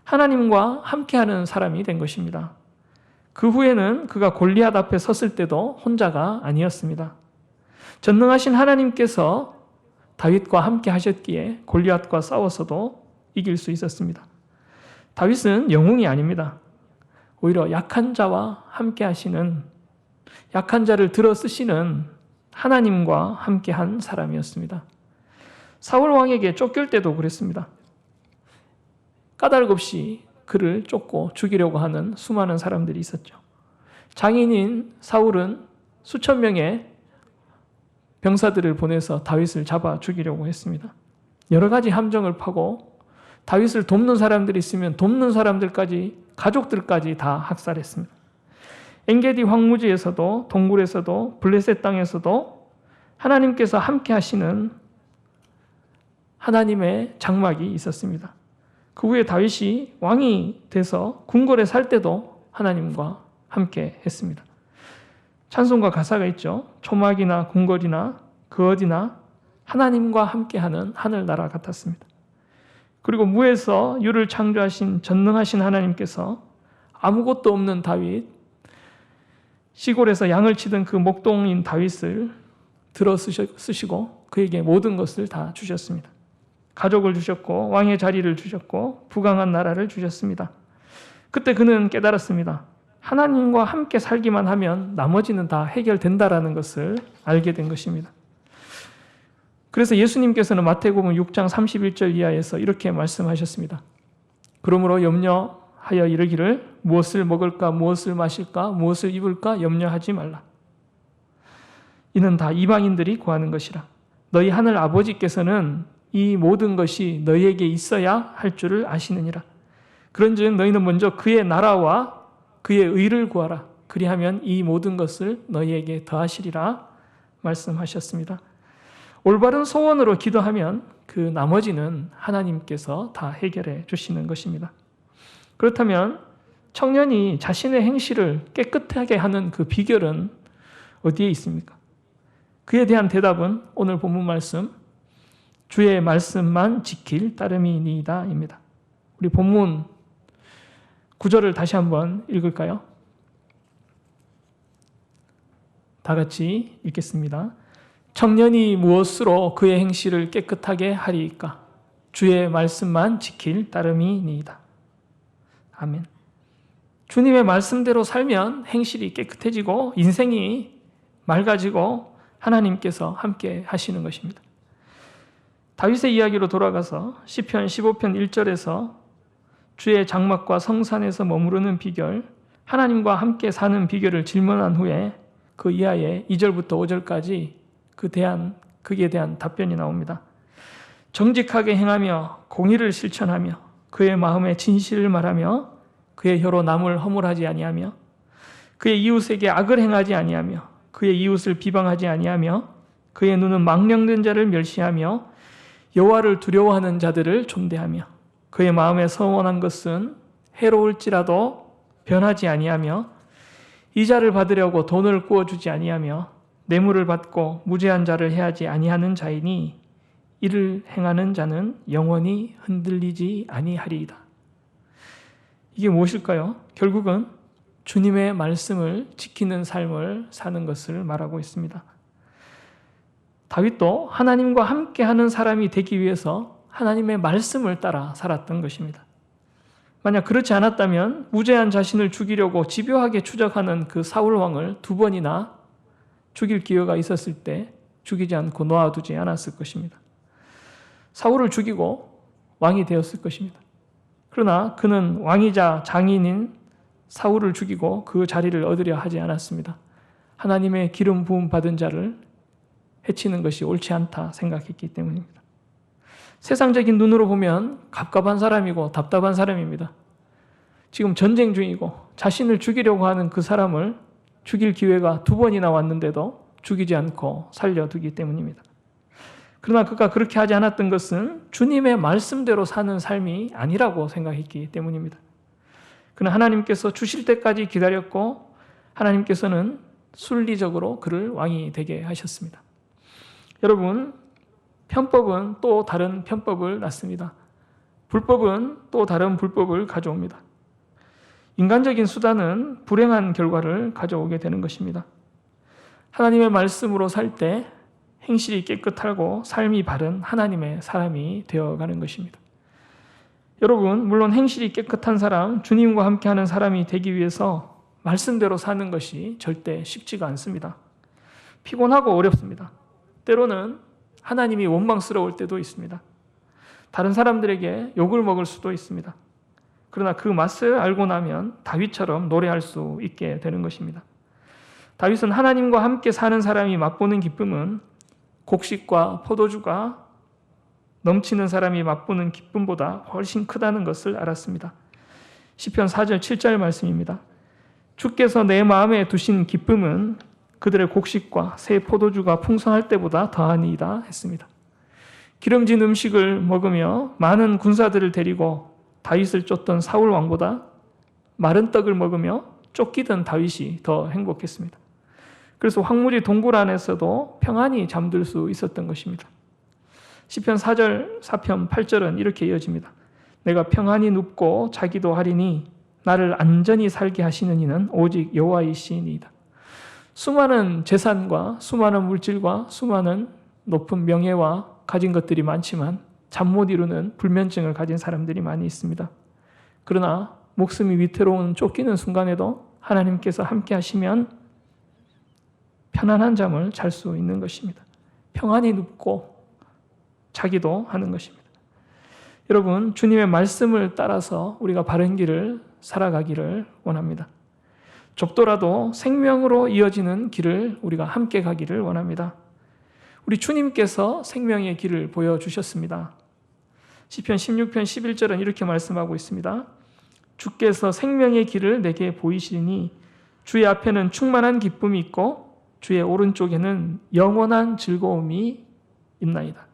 하나님과 함께하는 사람이 된 것입니다. 그 후에는 그가 골리앗 앞에 섰을 때도 혼자가 아니었습니다. 전능하신 하나님께서 다윗과 함께 하셨기에 골리앗과 싸워서도 이길 수 있었습니다. 다윗은 영웅이 아닙니다. 오히려 약한 자와 함께 하시는, 약한 자를 들어 쓰시는 하나님과 함께한 사람이었습니다. 사울 왕에게 쫓길 때도 그랬습니다. 까닭 없이 그를 쫓고 죽이려고 하는 수많은 사람들이 있었죠. 장인인 사울은 수천 명의 병사들을 보내서 다윗을 잡아 죽이려고 했습니다. 여러 가지 함정을 파고 다윗을 돕는 사람들이 있으면 돕는 사람들까지, 가족들까지 다 학살했습니다. 엔게디 황무지에서도, 동굴에서도, 블레셋 땅에서도 하나님께서 함께 하시는 하나님의 장막이 있었습니다. 그 후에 다윗이 왕이 돼서 궁궐에 살 때도 하나님과 함께 했습니다. 찬송가 가사가 있죠. 초막이나 궁궐이나 그 어디나 하나님과 함께하는 하늘나라 같았습니다. 그리고 무에서 유를 창조하신 전능하신 하나님께서 아무것도 없는 다윗, 시골에서 양을 치던 그 목동인 다윗을 들어 쓰시고 그에게 모든 것을 다 주셨습니다. 가족을 주셨고 왕의 자리를 주셨고 부강한 나라를 주셨습니다. 그때 그는 깨달았습니다. 하나님과 함께 살기만 하면 나머지는 다 해결된다라는 것을 알게 된 것입니다. 그래서 예수님께서는 마태복음 6장 31절 이하에서 이렇게 말씀하셨습니다. 그러므로 염려하여 이르기를 무엇을 먹을까, 무엇을 마실까, 무엇을 입을까 염려하지 말라. 이는 다 이방인들이 구하는 것이라. 너희 하늘 아버지께서는 이 모든 것이 너희에게 있어야 할 줄을 아시느니라. 그런즉 너희는 먼저 그의 나라와 그의 의를 구하라. 그리하면 이 모든 것을 너희에게 더하시리라 말씀하셨습니다. 올바른 소원으로 기도하면 그 나머지는 하나님께서 다 해결해 주시는 것입니다. 그렇다면 청년이 자신의 행실을 깨끗하게 하는 그 비결은 어디에 있습니까? 그에 대한 대답은 오늘 본문 말씀, 주의 말씀만 지킬 따름이니이다 입니다. 우리 본문 9절을 다시 한번 읽을까요? 다 같이 읽겠습니다. 청년이 무엇으로 그의 행실을 깨끗하게 하리이까? 주의 말씀만 지킬 따름이니이다. 아멘. 주님의 말씀대로 살면 행실이 깨끗해지고 인생이 맑아지고 하나님께서 함께 하시는 것입니다. 다윗의 이야기로 돌아가서 시편 15편 1절에서 주의 장막과 성산에서 머무르는 비결, 하나님과 함께 사는 비결을 질문한 후에 그 이하에 2절부터 5절까지 거기에 대한 답변이 나옵니다. 정직하게 행하며 공의를 실천하며 그의 마음에 진실을 말하며 그의 혀로 남을 허물하지 아니하며 그의 이웃에게 악을 행하지 아니하며 그의 이웃을 비방하지 아니하며 그의 눈은 망령된 자를 멸시하며 여호와를 두려워하는 자들을 존대하며 그의 마음에 서원한 것은 해로울지라도 변하지 아니하며 이자를 받으려고 돈을 꾸어주지 아니하며 뇌물을 받고 무죄한 자를 해하지 아니하는 자이니 이를 행하는 자는 영원히 흔들리지 아니하리이다. 이게 무엇일까요? 결국은 주님의 말씀을 지키는 삶을 사는 것을 말하고 있습니다. 다윗도 하나님과 함께하는 사람이 되기 위해서 하나님의 말씀을 따라 살았던 것입니다. 만약 그렇지 않았다면 무죄한 자신을 죽이려고 집요하게 추적하는 그 사울 왕을 2번이나 죽일 기회가 있었을 때 죽이지 않고 놓아두지 않았을 것입니다. 사울을 죽이고 왕이 되었을 것입니다. 그러나 그는 왕이자 장인인 사울을 죽이고 그 자리를 얻으려 하지 않았습니다. 하나님의 기름 부음 받은 자를 해치는 것이 옳지 않다 생각했기 때문입니다. 세상적인 눈으로 보면 갑갑한 사람이고 답답한 사람입니다. 지금 전쟁 중이고 자신을 죽이려고 하는 그 사람을 죽일 기회가 2번이나 왔는데도 죽이지 않고 살려두기 때문입니다. 그러나 그가 그렇게 하지 않았던 것은 주님의 말씀대로 사는 삶이 아니라고 생각했기 때문입니다. 그는 하나님께서 주실 때까지 기다렸고 하나님께서는 순리적으로 그를 왕이 되게 하셨습니다. 여러분, 편법은 또 다른 편법을 낳습니다. 불법은 또 다른 불법을 가져옵니다. 인간적인 수단은 불행한 결과를 가져오게 되는 것입니다. 하나님의 말씀으로 살 때 행실이 깨끗하고 삶이 바른 하나님의 사람이 되어가는 것입니다. 여러분, 물론 행실이 깨끗한 사람, 주님과 함께하는 사람이 되기 위해서 말씀대로 사는 것이 절대 쉽지가 않습니다. 피곤하고 어렵습니다. 때로는 하나님이 원망스러울 때도 있습니다. 다른 사람들에게 욕을 먹을 수도 있습니다. 그러나 그 맛을 알고 나면 다윗처럼 노래할 수 있게 되는 것입니다. 다윗은 하나님과 함께 사는 사람이 맛보는 기쁨은 곡식과 포도주가 넘치는 사람이 맛보는 기쁨보다 훨씬 크다는 것을 알았습니다. 시편 4절 7절 말씀입니다. 주께서 내 마음에 두신 기쁨은 그들의 곡식과 새 포도주가 풍성할 때보다 더하니이다 했습니다. 기름진 음식을 먹으며 많은 군사들을 데리고 다윗을 쫓던 사울 왕보다 마른 떡을 먹으며 쫓기던 다윗이 더 행복했습니다. 그래서 황무지 동굴 안에서도 평안히 잠들 수 있었던 것입니다. 시편 4절, 4편 8절은 이렇게 이어집니다. 내가 평안히 눕고 자기도 하리니 나를 안전히 살게 하시는 이는 오직 여호와이시니이다. 수많은 재산과 수많은 물질과 수많은 높은 명예와 가진 것들이 많지만 잠 못 이루는 불면증을 가진 사람들이 많이 있습니다. 그러나 목숨이 위태로운 쫓기는 순간에도 하나님께서 함께 하시면 편안한 잠을 잘 수 있는 것입니다. 평안히 눕고 자기도 하는 것입니다. 여러분, 주님의 말씀을 따라서 우리가 바른 길을 살아가기를 원합니다. 좁더라도 생명으로 이어지는 길을 우리가 함께 가기를 원합니다. 우리 주님께서 생명의 길을 보여주셨습니다. 시편 16편 11절은 이렇게 말씀하고 있습니다. 주께서 생명의 길을 내게 보이시니 주의 앞에는 충만한 기쁨이 있고 주의 오른쪽에는 영원한 즐거움이 있나이다.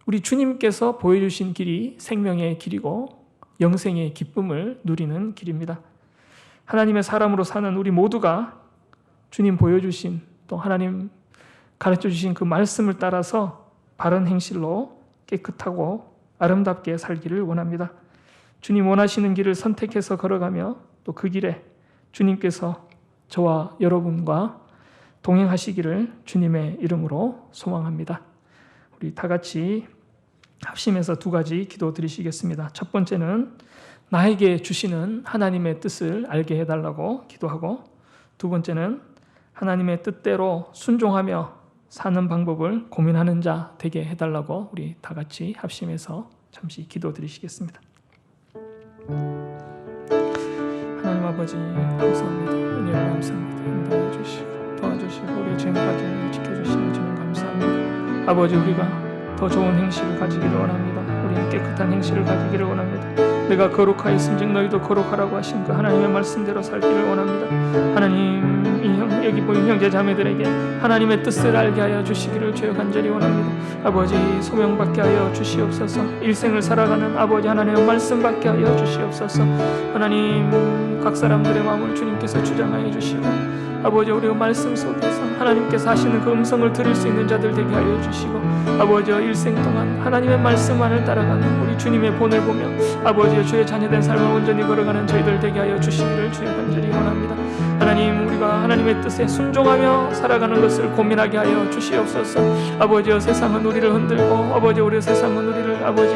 우리 주님께서 보여주신 길이 생명의 길이고 영생의 기쁨을 누리는 길입니다. 하나님의 사람으로 사는 우리 모두가 주님 보여주신 또 하나님 가르쳐주신 그 말씀을 따라서 바른 행실로 깨끗하고 아름답게 살기를 원합니다. 주님 원하시는 길을 선택해서 걸어가며 또 그 길에 주님께서 저와 여러분과 동행하시기를 주님의 이름으로 소망합니다. 우리 다 같이 합심해서 두 가지 기도 드리시겠습니다. 첫 번째는 나에게 주시는 하나님의 뜻을 알게 해달라고 기도하고, 두 번째는 하나님의 뜻대로 순종하며 사는 방법을 고민하는 자 되게 해달라고 우리 다 같이 합심해서 잠시 기도 드리시겠습니다. 하나님 아버지 감사합니다. 은혜를 감사합니다. 인도해 주시고 도와주시고 우리 죄까지 지켜주시는 주님 감사합니다. 아버지, 우리가 더 좋은 행실을 가지기를 원합니다. 우리는 깨끗한 행실을 가지기를 원합니다. 내가 거룩하였은즉 너희도 거룩하라고 하신 그 하나님의 말씀대로 살기를 원합니다. 하나님, 여기 보인 형제 자매들에게 하나님의 뜻을 알게 하여 주시기를 주여 간절히 원합니다. 아버지, 소명받게 하여 주시옵소서. 일생을 살아가는 아버지 하나님의 말씀 받게 하여 주시옵소서. 하나님, 각 사람들의 마음을 주님께서 주장하여 주시고 아버지, 우리의 말씀 속에서 하나님께서 하시는 그 음성을 들을 수 있는 자들 되게 하여 주시고 아버지, 일생 동안 하나님의 말씀만을 따라가는 우리 주님의 본을 보며 아버지, 주의 자녀된 삶을 온전히 걸어가는 저희들 되게 하여 주시기를 주여 간절히 원합니다. 하나님, 우리가 하나님의 뜻에 순종하며 살아가는 것을 고민하게 하여 주시옵소서. 아버지, 세상은 우리를 흔들고 아버지, 우리 세상은 우리를 아버지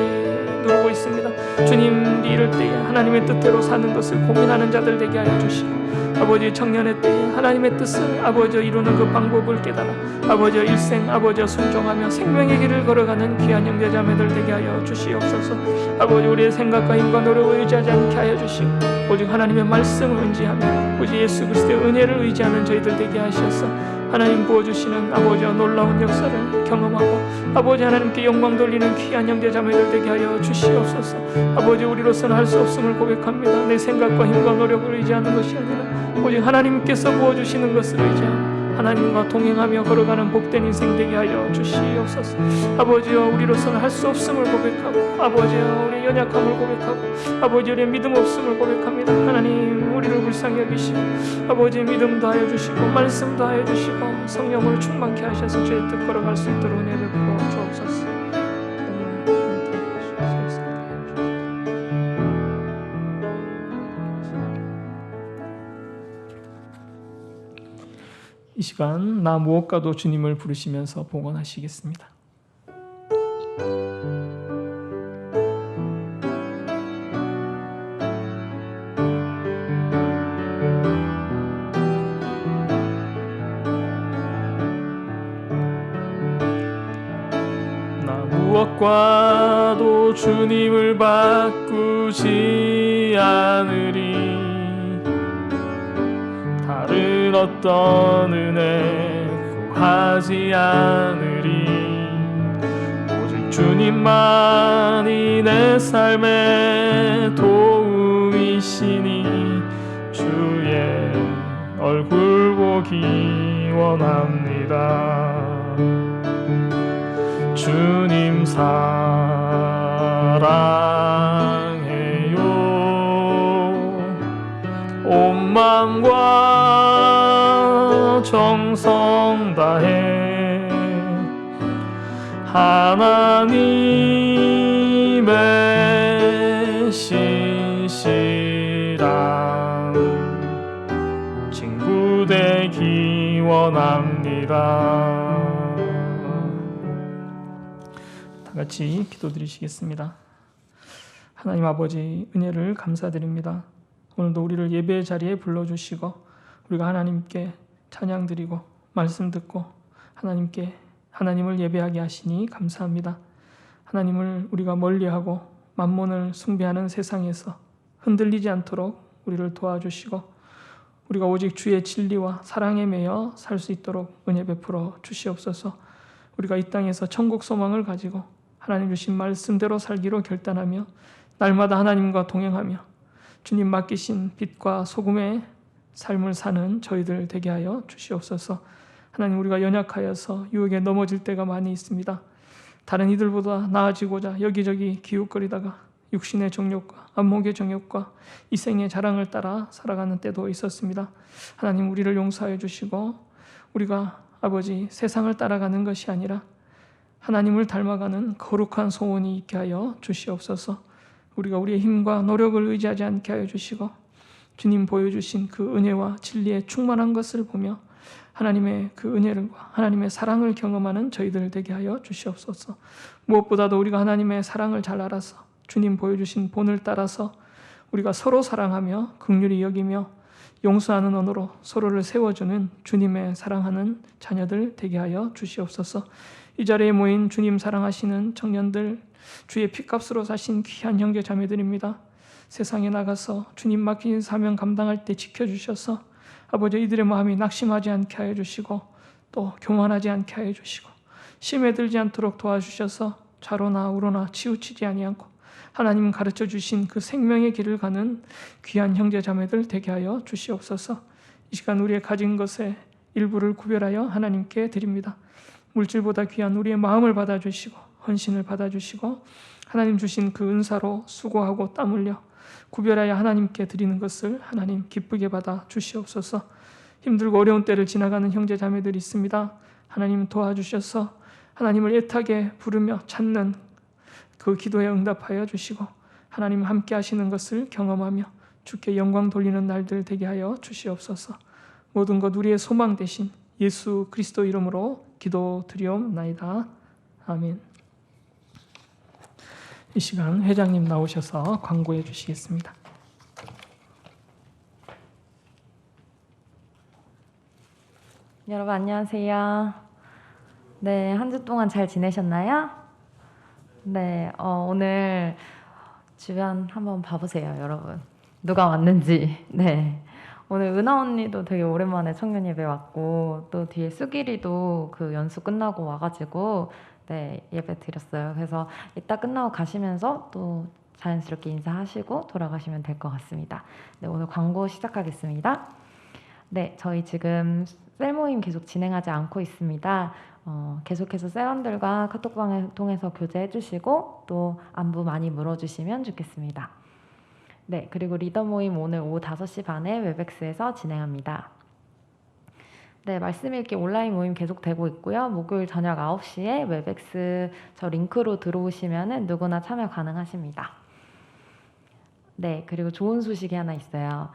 누르고 있습니다. 주님이 이럴 때에 하나님의 뜻대로 사는 것을 고민하는 자들 되게 하여 주시고 아버지, 청년의 때에 하나님의 뜻을 아버지 이루는 그 방법을 깨달아 아버지 일생 아버지 순종하며 생명의 길을 걸어가는 귀한 형제자매들 되게 하여 주시옵소서. 아버지, 우리의 생각과 힘과 노력을 의지하지 않게 하여 주시고 오직 하나님의 말씀을 의지하며 오직 예수 그리스도의 은혜를 의지하는 저희들 되게 하셔서 하나님 부어주시는 아버지 놀라운 역사를 경험하고 아버지 하나님께 영광 돌리는 귀한 형제자매들 되게 하여 주시옵소서. 아버지, 우리로서는 할 수 없음을 고백합니다. 내 생각과 힘과 노력을 의지하는 것이 아니라 오직 하나님께서 부어주시는 것을 의지하고 하나님과 동행하며 걸어가는 복된 인생 되게 하여 주시옵소서. 아버지여, 우리로서는 할 수 없음을 고백하고 아버지여, 우리의 연약함을 고백하고 아버지, 우리의 믿음 없음을 고백합니다. 하나님, 우리를 불쌍히 여기시고 아버지 믿음 다하여 주시고 말씀 다하여 주시고 성령을 충만케 하셔서 주의 뜻 걸어갈 수 있도록 은혜 베풀어 주옵소서. 이 시간 나 무엇과도 주님을 부르시면서 봉헌하시겠습니다. 것과도 주님을 바꾸지 않으리. 다른 어떤 은혜 구하지 않으리. 오직 주님만이 내 삶의 도움이시니 주의 얼굴 보기 원합니다. 주님 사랑해요. 온 마음과 정성 다해 하나님의 신실한 친구 되기 원합니다. 다 같이 기도드리시겠습니다. 하나님 아버지, 은혜를 감사드립니다. 오늘도 우리를 예배의 자리에 불러주시고 우리가 하나님께 찬양 드리고 말씀 듣고 하나님을 예배하게 하시니 감사합니다. 하나님을 우리가 멀리하고 만몬을 숭배하는 세상에서 흔들리지 않도록 우리를 도와주시고 우리가 오직 주의 진리와 사랑에 매여 살 수 있도록 은혜 베풀어 주시옵소서. 우리가 이 땅에서 천국 소망을 가지고 하나님 주신 말씀대로 살기로 결단하며 날마다 하나님과 동행하며 주님 맡기신 빛과 소금의 삶을 사는 저희들 되게 하여 주시옵소서. 하나님, 우리가 연약하여서 유혹에 넘어질 때가 많이 있습니다. 다른 이들보다 나아지고자 여기저기 기웃거리다가 육신의 정욕과 안목의 정욕과 이 생의 자랑을 따라 살아가는 때도 있었습니다. 하나님, 우리를 용서하여 주시고 우리가 아버지 세상을 따라가는 것이 아니라 하나님을 닮아가는 거룩한 소원이 있게 하여 주시옵소서. 우리가 우리의 힘과 노력을 의지하지 않게 하여 주시고 주님 보여주신 그 은혜와 진리에 충만한 것을 보며 하나님의 그 은혜와 하나님의 사랑을 경험하는 저희들 되게 하여 주시옵소서. 무엇보다도 우리가 하나님의 사랑을 잘 알아서 주님 보여주신 본을 따라서 우리가 서로 사랑하며 긍휼히 여기며 용서하는 언어로 서로를 세워주는 주님의 사랑하는 자녀들 되게 하여 주시옵소서. 이 자리에 모인 주님 사랑하시는 청년들, 주의 피값으로 사신 귀한 형제 자매들입니다. 세상에 나가서 주님 맡긴 사명 감당할 때 지켜주셔서 아버지 이들의 마음이 낙심하지 않게 하여 주시고 또 교만하지 않게 하여 주시고 심에 들지 않도록 도와주셔서 좌로나 우로나 치우치지 아니하고 하나님 가르쳐 주신 그 생명의 길을 가는 귀한 형제 자매들 되게 하여 주시옵소서. 이 시간 우리의 가진 것의 일부를 구별하여 하나님께 드립니다. 물질보다 귀한 우리의 마음을 받아주시고 헌신을 받아주시고 하나님 주신 그 은사로 수고하고 땀 흘려 구별하여 하나님께 드리는 것을 하나님 기쁘게 받아 주시옵소서. 힘들고 어려운 때를 지나가는 형제 자매들이 있습니다. 하나님 도와주셔서 하나님을 애타게 부르며 찾는 그 기도에 응답하여 주시고 하나님 함께 하시는 것을 경험하며 주께 영광 돌리는 날들 되게 하여 주시옵소서. 모든 것 우리의 소망 되신 예수 그리스도 이름으로 기도드리옵나이다. 아멘. 이 시간 회장님 나오셔서 광고해 주시겠습니다. 여러분 안녕하세요. 네, 한 주 동안 잘 지내셨나요? 네, 오늘 주변 한번 봐보세요, 여러분. 누가 왔는지. 네, 오늘 은하 언니도 되게 오랜만에 청년 예배 왔고 또 뒤에 수길이도 그 연수 끝나고 와가지고 네, 예배 드렸어요. 그래서 이따 끝나고 가시면서 또 자연스럽게 인사하시고 돌아가시면 될 것 같습니다. 네, 오늘 광고 시작하겠습니다. 네, 저희 지금 셀 모임 계속 진행하지 않고 있습니다. 계속해서 셀원들과 카톡방을 통해서 교제해 주시고 또 안부 많이 물어주시면 좋겠습니다. 네, 그리고 리더 모임 오늘 오후 5시 반에 웹엑스에서 진행합니다. 네, 말씀 읽기 온라인 모임 계속되고 있고요. 목요일 저녁 9시에 웹엑스 저 링크로 들어오시면 누구나 참여 가능하십니다. 네, 그리고 좋은 소식이 하나 있어요.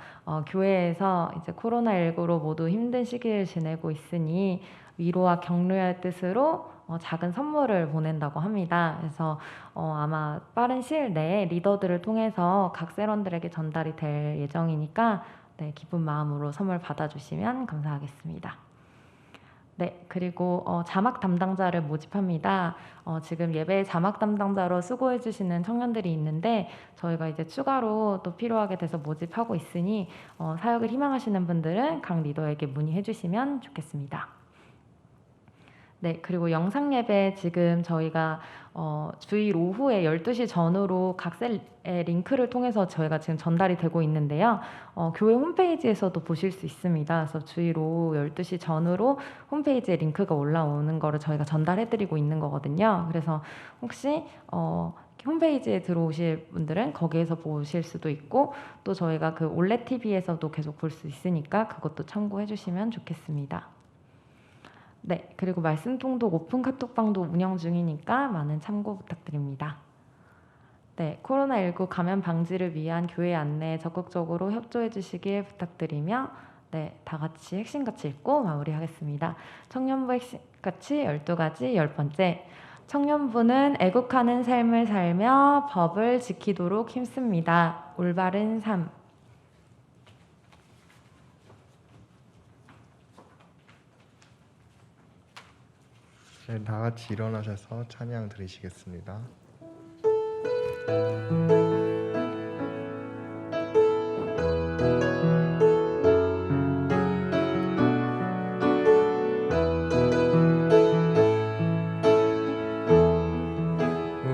교회에서 이제 코로나19로 모두 힘든 시기를 지내고 있으니 위로와 격려의 뜻으로 작은 선물을 보낸다고 합니다. 그래서 아마 빠른 시일 내에 리더들을 통해서 각 셀원들에게 전달이 될 예정이니까 네, 기쁜 마음으로 선물 받아주시면 감사하겠습니다. 네, 그리고 자막 담당자를 모집합니다. 지금 예배 자막 담당자로 수고해 주시는 청년들이 있는데 저희가 이제 추가로 또 필요하게 돼서 모집하고 있으니 사역을 희망하시는 분들은 각 리더에게 문의해 주시면 좋겠습니다. 네, 그리고 영상 예배 지금 저희가 주일 오후에 12시 전후로 각 셀의 링크를 통해서 저희가 지금 전달이 되고 있는데요. 교회 홈페이지에서도 보실 수 있습니다. 그래서 주일 오후 12시 전후로 홈페이지에 링크가 올라오는 거를 저희가 전달해드리고 있는 거거든요. 그래서 혹시 홈페이지에 들어오실 분들은 거기에서 보실 수도 있고 또 저희가 그 올레 TV에서도 계속 볼 수 있으니까 그것도 참고해 주시면 좋겠습니다. 네, 그리고 말씀 통독 오픈 카톡방도 운영 중이니까 많은 참고 부탁드립니다. 네, 코로나19 감염 방지를 위한 교회 안내에 적극적으로 협조해 주시길 부탁드리며 네, 다 같이 핵심가치 읽고 마무리하겠습니다. 청년부 핵심가치 12가지 10번째. 청년부는 애국하는 삶을 살며 법을 지키도록 힘씁니다. 올바른 삶. 네, 다 같이 일어나셔서 찬양 드리시겠습니다.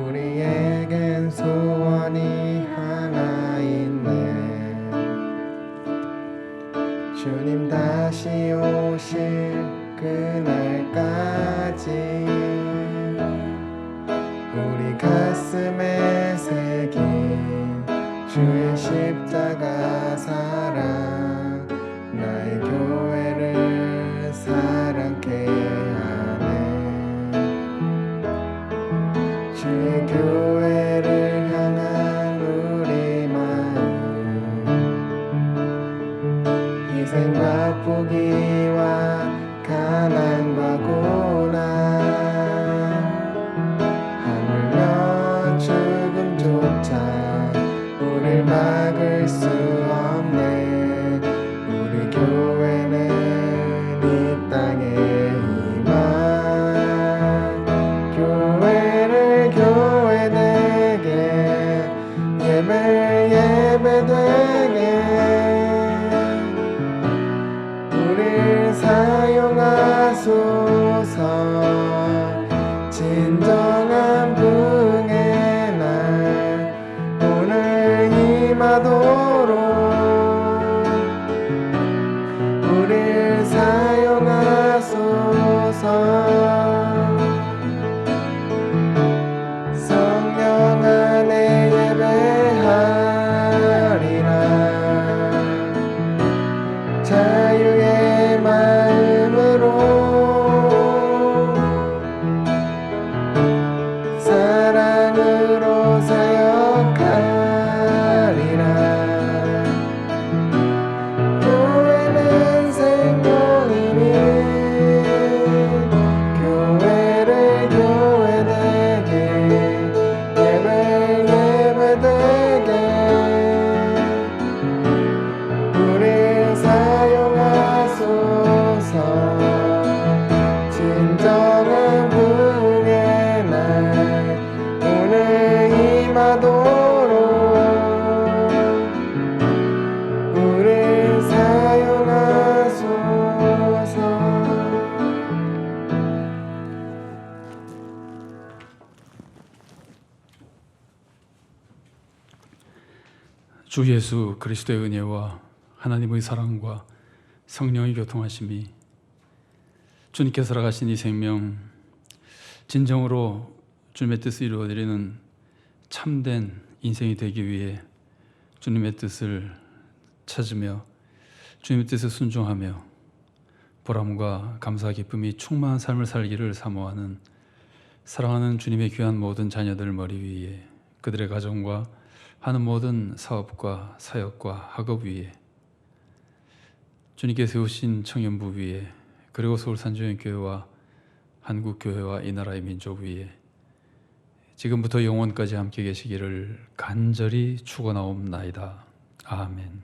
우리에겐 소원이 하나 있네. 주님 다시 오실 그날까지 우리 가슴에 새긴 주의 십자가 사랑 나의 교회를 사랑케 하네. 주의 교회를 향한 우리 마음 희생과 포기와 가난과 고난 하물며 죽음조차 우릴 막을 수 없네. 우리 교회는 이 땅에 희망 교회를 교회되게 예배를 예배되게 우릴 사용하소서. 진정한 부흥의 날 오늘 임하도록 우릴 사용하소서. 성령 안에 예배하리라. 자유의 마음으로 사랑으로 사역하리라. 교회는 생명이니 교회를 교회되게 예배 예배되게 우릴 사용하소서. 진정한 부흥의 날 오늘 임하도록 우릴 사용하소서. 주 예수 그리스도의 은혜와 하나님의 사랑과 성령의 교통하심이 주님께 살아가신 이 생명 진정으로 주님의 뜻을 이루어드리는 참된 인생이 되기 위해 주님의 뜻을 찾으며 주님의 뜻을 순종하며 보람과 감사 기쁨이 충만한 삶을 살기를 사모하는 사랑하는 주님의 귀한 모든 자녀들 머리 위에 그들의 가정과 하는 모든 사업과 사역과 학업 위에 주님께 세우신 청년부 위에 그리고 서울산조연교회와 한국교회와 이 나라의 민족 위에 지금부터 영원까지 함께 계시기를 간절히 축원하옵나이다. 아멘.